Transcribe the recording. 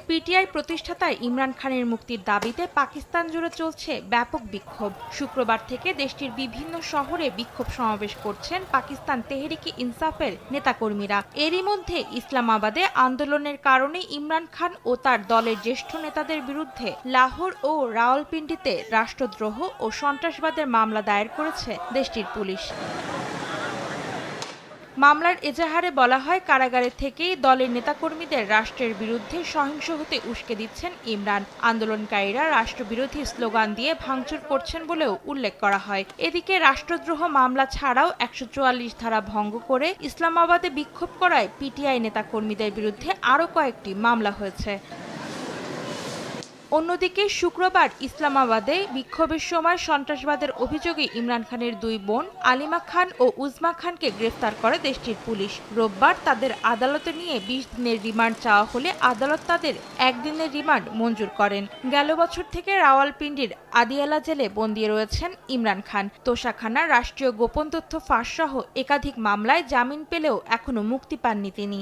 PTI প্রতিষ্ঠাতা ইমরান খানের মুক্তির দাবিতে পাকিস্তান জুড়ে চলছে ব্যাপক বিক্ষোভ। শুক্রবার থেকে দেশটির বিভিন্ন শহরে বিক্ষোভ সমাবেশ করছেন পাকিস্তান তেহরিকে ইনসাফের নেতাকর্মীরা। এরই মধ্যে ইসলামাবাদে আন্দোলনের কারণে ইমরান খান ও তার দলের জ্যেষ্ঠ নেতাদের বিরুদ্ধে লাহোর ও রাওয়ালপিন্ডিতে রাষ্ট্রদ্রোহ ও সন্ত্রাসবাদের মামলা দায়ের করেছে দেশটির পুলিশ। মামলার এজাহারে বলা হয়, কারাগারে থেকেই দলের নেতাকর্মীদের রাষ্ট্রের বিরুদ্ধে সহিংস হতে উস্কে দিচ্ছেন ইমরান। আন্দোলনকারীরা রাষ্ট্রবিরোধী স্লোগান দিয়ে ভাঙচুর করছেন বলেও উল্লেখ করা হয়। এদিকে রাষ্ট্রদ্রোহ মামলা ছাড়াও ১৪৪ ধারা ভঙ্গ করে ইসলামাবাদে বিক্ষোভ করায় পিটিআই নেতাকর্মীদের বিরুদ্ধে আরও কয়েকটি মামলা হয়েছে। অন্যদিকে শুক্রবার ইসলামাবাদে বিক্ষোভের সময় সন্ত্রাসবাদের অভিযোগে ইমরান খানের দুই বোন আলিমা খান ও উজমা খানকে গ্রেফতার করে দেশটির পুলিশ। রোববার তাদের আদালতে নিয়ে ২০ দিনের রিমান্ড চাওয়া হলে আদালত তাদের ১ দিনের রিমান্ড মঞ্জুর করেন। গেল বছর থেকে রাওয়ালপিন্ডির আদিয়ালা জেলে বন্দী রয়েছেন ইমরান খান। তোষাখানা, রাষ্ট্রীয় গোপন তথ্য ফাঁস সহ একাধিক মামলায় জামিন পেলেও এখনো মুক্তি পাননি তিনি।